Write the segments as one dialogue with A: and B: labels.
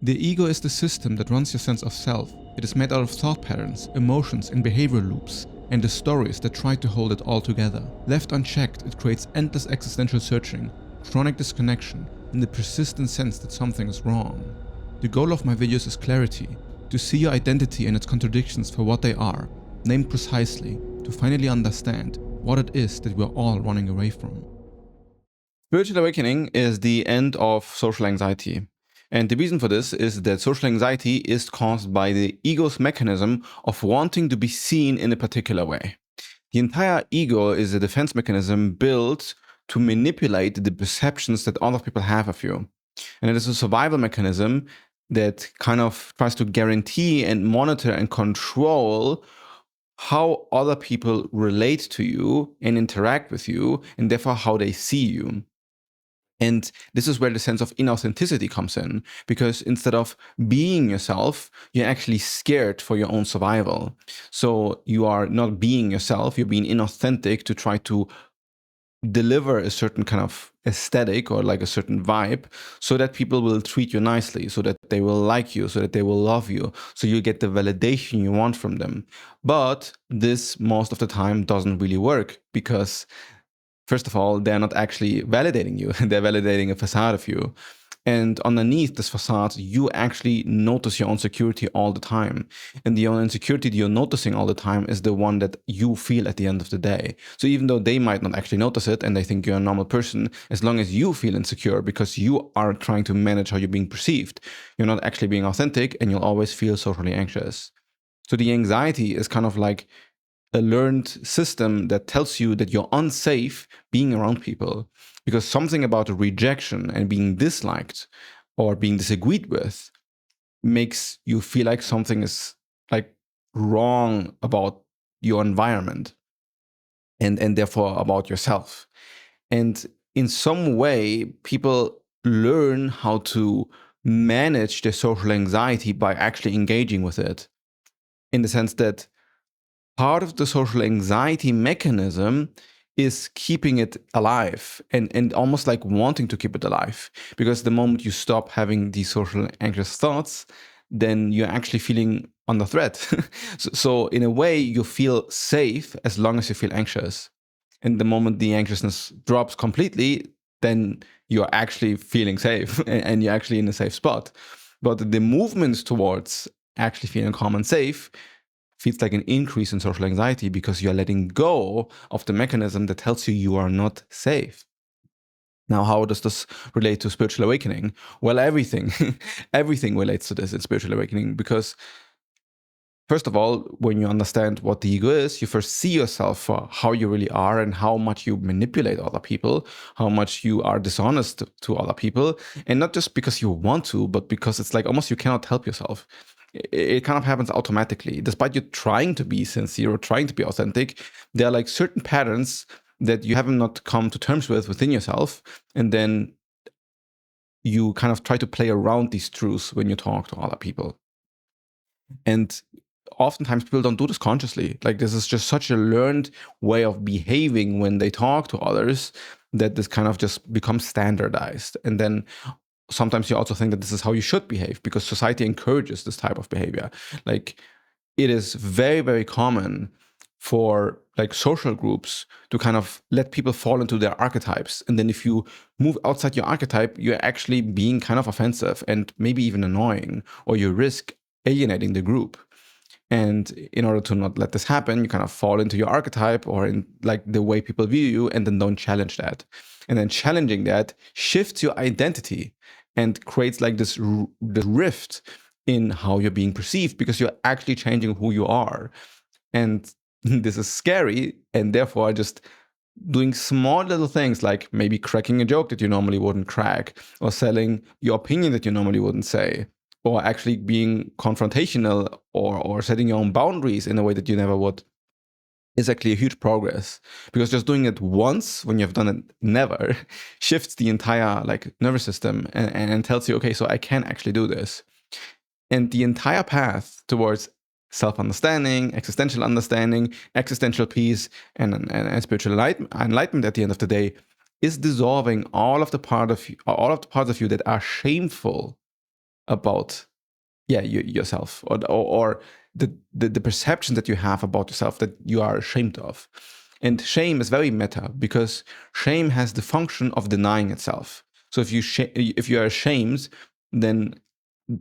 A: The ego is the system that runs your sense of self. It is made out of thought patterns, emotions, and behavioral loops, and the stories that try to hold it all together. Left unchecked, it creates endless existential searching, chronic disconnection, and the persistent sense that something is wrong. The goal of my videos is clarity, to see your identity and its contradictions for what they are, named precisely, to finally understand what it is that we're all running away from.
B: Spiritual awakening is the end of social anxiety. And the reason for this is that social anxiety is caused by the ego's mechanism of wanting to be seen in a particular way. The entire ego is a defense mechanism built to manipulate the perceptions that other people have of you. And it is a survival mechanism that kind of tries to guarantee and monitor and control how other people relate to you and interact with you, and therefore how they see you. And this is where the sense of inauthenticity comes in, because instead of being yourself, you're actually scared for your own survival. So you are not being yourself, you're being inauthentic to try to deliver a certain kind of aesthetic or like a certain vibe so that people will treat you nicely, so that they will like you, so that they will love you, so you get the validation you want from them. But this most of the time doesn't really work because first of all, they're not actually validating you. They're validating a facade of you. And underneath this facade, you actually notice your own insecurity all the time. And the only insecurity that you're noticing all the time is the one that you feel at the end of the day. So even though they might not actually notice it and they think you're a normal person, as long as you feel insecure because you are trying to manage how you're being perceived, you're not actually being authentic and you'll always feel socially anxious. So the anxiety is kind of like a learned system that tells you that you're unsafe being around people because something about rejection and being disliked or being disagreed with makes you feel like something is like wrong about your environment and therefore about yourself. And in some way, people learn how to manage their social anxiety by actually engaging with it, in the sense that part of the social anxiety mechanism is keeping it alive and almost like wanting to keep it alive. Because the moment you stop having these social anxious thoughts, then you're actually feeling under threat. So in a way, you feel safe as long as you feel anxious. And the moment the anxiousness drops completely, then you're actually feeling safe and you're actually in a safe spot. But the movements towards actually feeling calm and safe feels like an increase in social anxiety because you're letting go of the mechanism that tells you you are not safe. Now, how does this relate to spiritual awakening? Well, everything, everything relates to this in spiritual awakening because first of all, when you understand what the ego is, you first see yourself for how you really are and how much you manipulate other people, how much you are dishonest to other people, and not just because you want to, but because it's like almost you cannot help yourself. It kind of happens automatically. Despite you trying to be sincere or trying to be authentic, there are like certain patterns that you haven't not come to terms with within yourself, and then you kind of try to play around these truths when you talk to other people. And oftentimes people don't do this consciously. Like this is just such a learned way of behaving when they talk to others that this kind of just becomes standardized. And then sometimes you also think that this is how you should behave because society encourages this type of behavior. Like it is very, very common for like social groups to kind of let people fall into their archetypes. And then if you move outside your archetype, you're actually being kind of offensive and maybe even annoying, or you risk alienating the group. And in order to not let this happen, you kind of fall into your archetype or in like the way people view you and then don't challenge that. And then challenging that shifts your identity and creates like this rift in how you're being perceived because you're actually changing who you are. And this is scary. And therefore, just doing small little things like maybe cracking a joke that you normally wouldn't crack, or selling your opinion that you normally wouldn't say, or actually being confrontational or setting your own boundaries in a way that you never would, is actually a huge progress. Because just doing it once when you've done it never shifts the entire like nervous system and tells you, okay, so I can actually do this. And the entire path towards self-understanding, existential peace, and spiritual enlightenment at the end of the day is dissolving all of the parts of you that are shameful about yourself, or the perception that you have about yourself that you are ashamed of. And shame is very meta, because shame has the function of denying itself. So if you are ashamed, then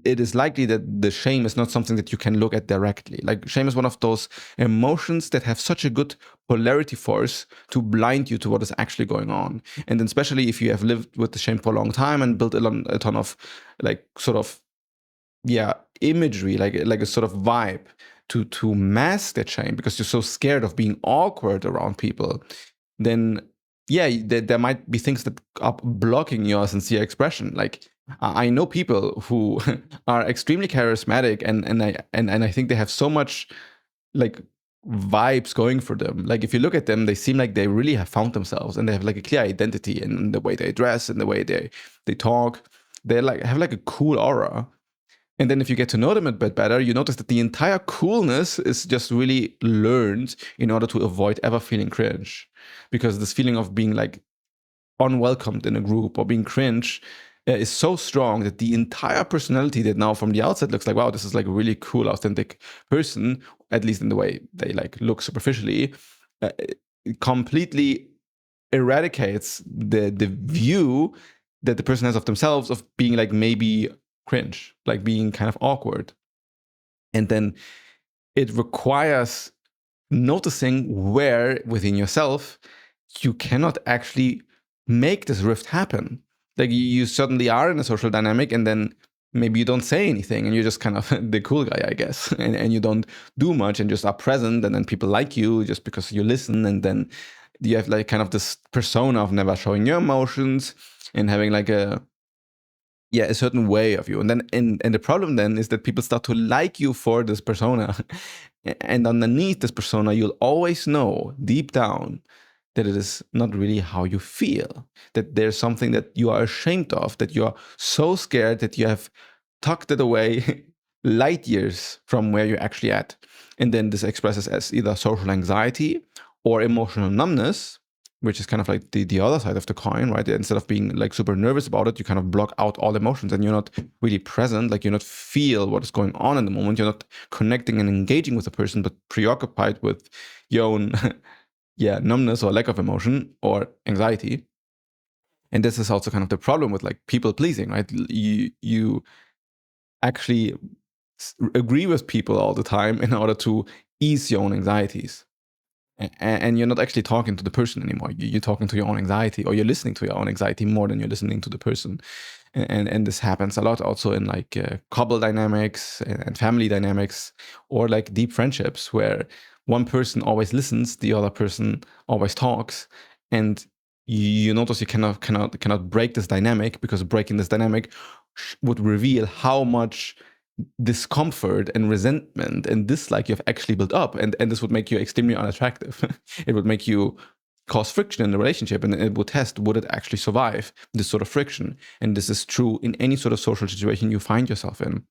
B: it is likely that the shame is not something that you can look at directly. Like, shame is one of those emotions that have such a good polarity force to blind you to what is actually going on. And then especially if you have lived with the shame for a long time and built a ton of like sort of imagery, like a sort of vibe to mask that shame, because you're so scared of being awkward around people, then there might be things that are blocking your sincere expression. Like, I know people who are extremely charismatic, and I think they have so much like vibes going for them. Like, if you look at them, they seem like they really have found themselves, and they have like a clear identity in the way they dress and the way they talk. They like have like a cool aura. And then if you get to know them a bit better, you notice that the entire coolness is just really learned in order to avoid ever feeling cringe. Because this feeling of being like unwelcomed in a group or being cringe is so strong that the entire personality that now from the outside looks like, wow, this is like a really cool, authentic person, at least in the way they like look superficially, completely eradicates the view that the person has of themselves of being like maybe cringe, like being kind of awkward. And then it requires noticing where within yourself you cannot actually make this rift happen. Like, you suddenly are in a social dynamic, and then maybe you don't say anything, and you're just kind of the cool guy, I guess, and you don't do much and just are present, and then people like you just because you listen. And then you have like kind of this persona of never showing your emotions and having like a certain way of you. And then and the problem then is that people start to like you for this persona. And underneath this persona, you'll always know deep down that it is not really how you feel, that there's something that you are ashamed of, that you are so scared that you have tucked it away light years from where you're actually at. And then this expresses as either social anxiety or emotional numbness, which is kind of like the other side of the coin, right? Instead of being like super nervous about it, you kind of block out all emotions, and you're not really present. Like, you're not feel what is going on in the moment. You're not connecting and engaging with the person, but preoccupied with your own numbness or lack of emotion or anxiety. And this is also kind of the problem with like people pleasing, right? You actually agree with people all the time in order to ease your own anxieties. And you're not actually talking to the person anymore. You're talking to your own anxiety, or you're listening to your own anxiety more than you're listening to the person. And this happens a lot also in like couple dynamics and family dynamics, or like deep friendships where one person always listens, the other person always talks, and you notice you cannot break this dynamic, because breaking this dynamic would reveal how much discomfort and resentment and dislike you've actually built up, and this would make you extremely unattractive. It would make you cause friction in the relationship, and it would test, would it actually survive this sort of friction? And this is true in any sort of social situation you find yourself in.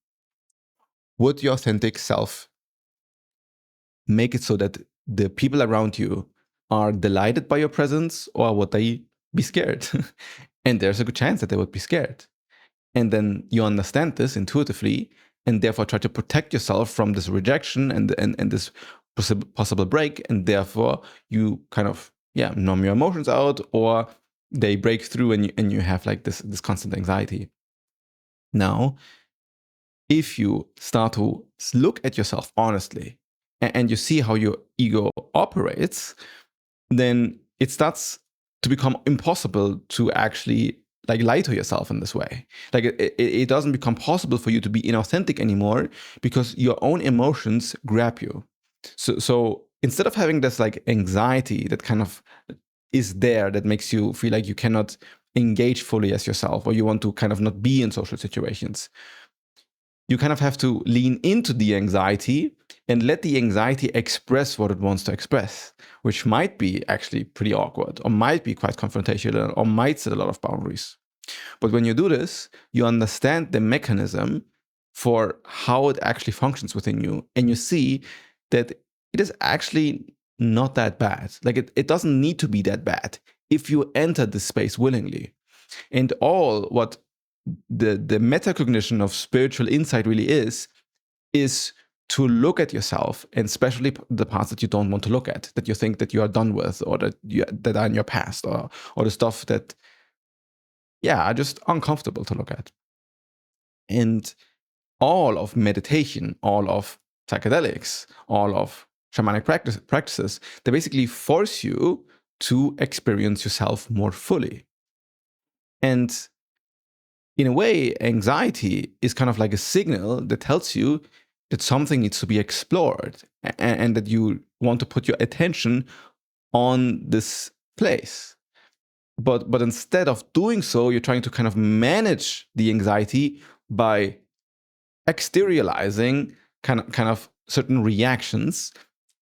B: Would your authentic self make it so that the people around you are delighted by your presence, or would they be scared? And there's a good chance that they would be scared. And then you understand this intuitively, and therefore try to protect yourself from this rejection and this possible break. And therefore you kind of numb your emotions out, or they break through, and you have like this constant anxiety. Now, if you start to look at yourself honestly, and you see how your ego operates, then it starts to become impossible to actually like lie to yourself in this way. Like, it doesn't become possible for you to be inauthentic anymore, because your own emotions grab you. So instead of having this like anxiety that kind of is there, that makes you feel like you cannot engage fully as yourself, or you want to kind of not be in social situations, you kind of have to lean into the anxiety and let the anxiety express what it wants to express, which might be actually pretty awkward, or might be quite confrontational, or might set a lot of boundaries. But when you do this, you understand the mechanism for how it actually functions within you, and you see that it is actually not that bad. Like, it doesn't need to be that bad if you enter this space willingly. And all what the metacognition of spiritual insight really is to look at yourself, and especially the parts that you don't want to look at, that you think that you are done with, or that are in your past, or the stuff that, are just uncomfortable to look at. And all of meditation, all of psychedelics, all of shamanic practices, they basically force you to experience yourself more fully. And in a way, anxiety is kind of like a signal that tells you that something needs to be explored, and that you want to put your attention on this place. But instead of doing so, you're trying to kind of manage the anxiety by exteriorizing kind of certain reactions.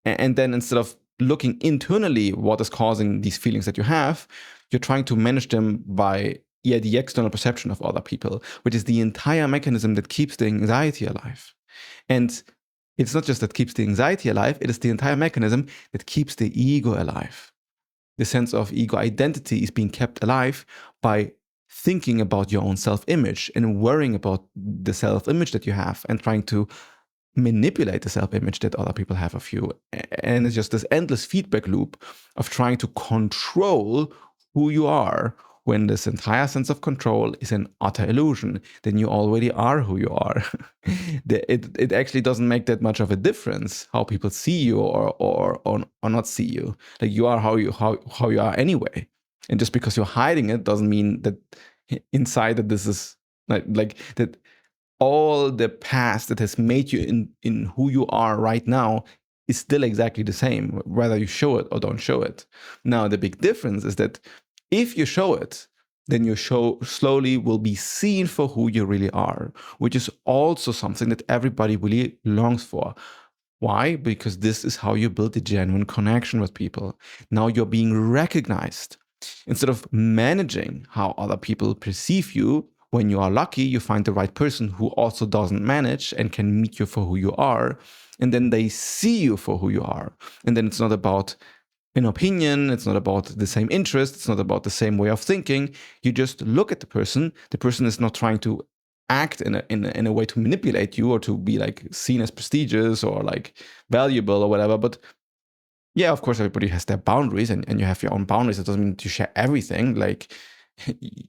B: And then instead of looking internally what is causing these feelings that you have, you're trying to manage them by the external perception of other people, which is the entire mechanism that keeps the anxiety alive. And it's not just that keeps the anxiety alive, it is the entire mechanism that keeps the ego alive. The sense of ego identity is being kept alive by thinking about your own self-image and worrying about the self-image that you have, and trying to manipulate the self-image that other people have of you. And it's just this endless feedback loop of trying to control who you are, when this entire sense of control is an utter illusion. Then you already are who you are. It actually doesn't make that much of a difference how people see you or not see you. Like, you are how you are anyway. And just because you're hiding it doesn't mean that inside that this is like that all the past that has made you in who you are right now is still exactly the same, whether you show it or don't show it. Now, the big difference is that if you show it, then your show slowly will be seen for who you really are, which is also something that everybody really longs for. Why? Because this is how you build a genuine connection with people. Now you're being recognized. Instead of managing how other people perceive you, when you are lucky, you find the right person who also doesn't manage and can meet you for who you are. And then they see you for who you are. And then it's not about an opinion, it's not about the same interest, it's not about the same way of thinking. You just look at the person. The person is not trying to act in a way to manipulate you or to be like seen as prestigious or like valuable or whatever. But yeah, of course, everybody has their boundaries, and you have your own boundaries. It doesn't mean to share everything. Like,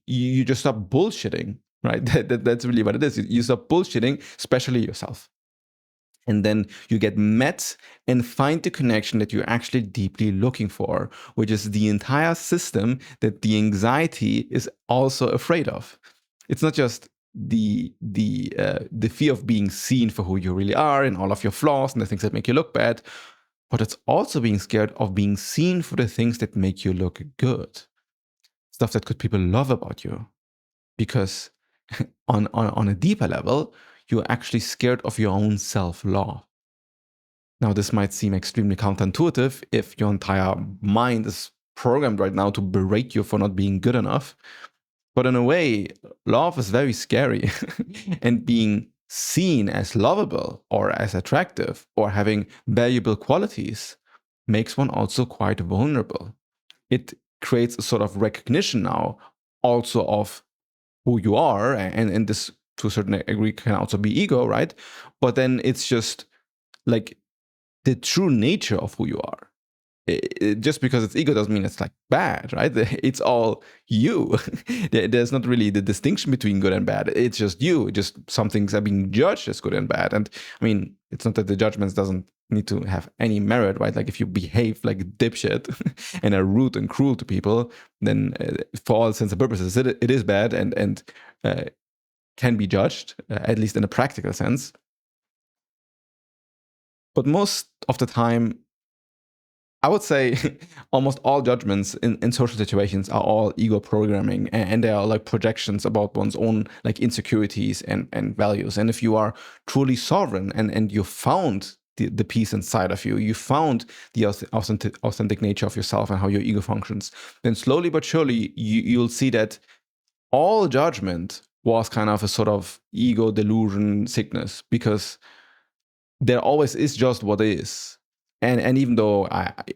B: you just stop bullshitting, right? That's really what it is. You stop bullshitting, especially yourself. And then you get met and find the connection that you're actually deeply looking for, which is the entire system that the anxiety is also afraid of. It's not just the fear of being seen for who you really are and all of your flaws and the things that make you look bad, but it's also being scared of being seen for the things that make you look good. Stuff that people love about you. Because on a deeper level, you're actually scared of your own self-love. Now, this might seem extremely counterintuitive if your entire mind is programmed right now to berate you for not being good enough. But in a way, love is very scary. And being seen as lovable or as attractive or having valuable qualities makes one also quite vulnerable. It creates a sort of recognition now also of who you are, and this to a certain degree can also be ego, right? But then it's just like the true nature of who you are. Just because it's ego doesn't mean it's like bad, right? It's all you. There's not really the distinction between good and bad. It's just you. Just some things are being judged as good and bad. And I mean, it's not that the judgments doesn't need to have any merit, right? Like, if you behave like a dipshit and are rude and cruel to people, then for all intents and purposes, it is bad and can be judged, at least in a practical sense. But most of the time, I would say almost all judgments in social situations are all ego programming, and they are like projections about one's own like insecurities and values. And if you are truly sovereign and you found the peace inside of you, you found the authentic nature of yourself and how your ego functions, then slowly but surely you'll see that all judgment was kind of a sort of ego delusion sickness, because there always is just what is. And even though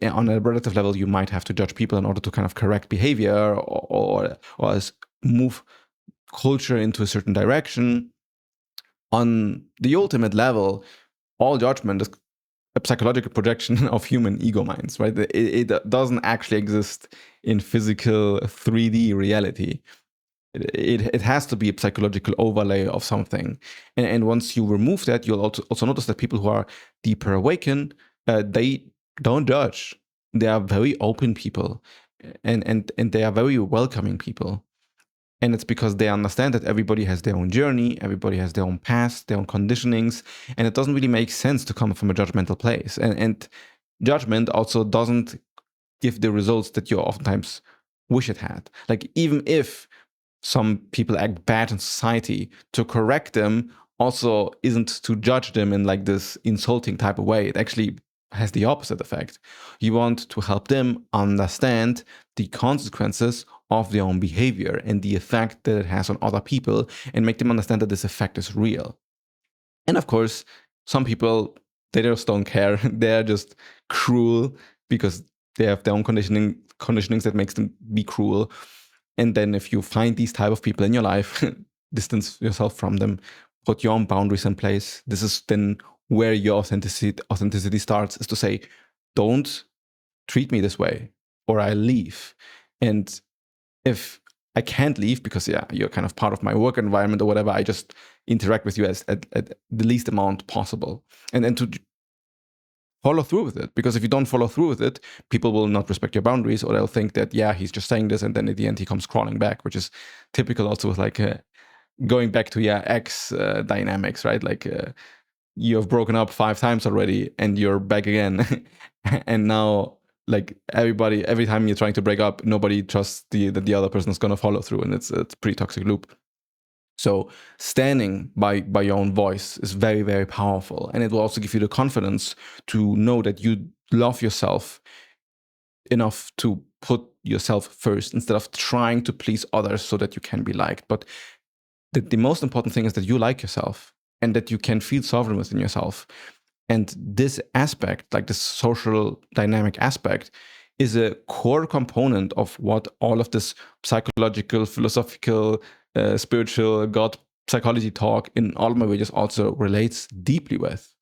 B: on a relative level, you might have to judge people in order to kind of correct behavior or move culture into a certain direction. On the ultimate level, all judgment is a psychological projection of human ego minds, right? It doesn't actually exist in physical 3D reality. It has to be a psychological overlay of something. And once you remove that, you'll also notice that people who are deeper awakened, they don't judge. They are very open people, and they are very welcoming people. And it's because they understand that everybody has their own journey, everybody has their own past, their own conditionings, and it doesn't really make sense to come from a judgmental place. And judgment also doesn't give the results that you oftentimes wish it had. Like, even if some people act bad in society, to correct them also isn't to judge them in like this insulting type of way. It actually has the opposite effect. You want to help them understand the consequences of their own behavior and the effect that it has on other people, and make them understand that this effect is real. And of course, some people, they just don't care. They're just cruel because they have their own conditionings that makes them be cruel. And then if you find these type of people in your life, distance yourself from them, put your own boundaries in place. This is then where your authenticity starts, is to say, don't treat me this way or I leave. And if I can't leave because, yeah, you're kind of part of my work environment or whatever, I just interact with you as at the least amount possible. And then to follow through with it, because if you don't follow through with it, people will not respect your boundaries, or they'll think that, yeah, he's just saying this, and then at the end he comes crawling back, which is typical also with like going back to ex dynamics, right? Like you have broken up 5 times already and you're back again. And now, like, every time you're trying to break up, nobody trusts that the other person is going to follow through, and it's a pretty toxic loop. So standing by your own voice is very, very powerful. And it will also give you the confidence to know that you love yourself enough to put yourself first instead of trying to please others so that you can be liked. But the most important thing is that you like yourself and that you can feel sovereign within yourself. And this aspect, like the social dynamic aspect, is a core component of what all of this psychological, philosophical, spiritual, God psychology talk in all of my videos also relates deeply with.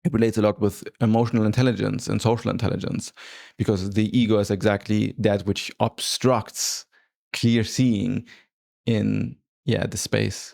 B: It relates a lot with emotional intelligence and social intelligence, because the ego is exactly that which obstructs clear seeing in the space.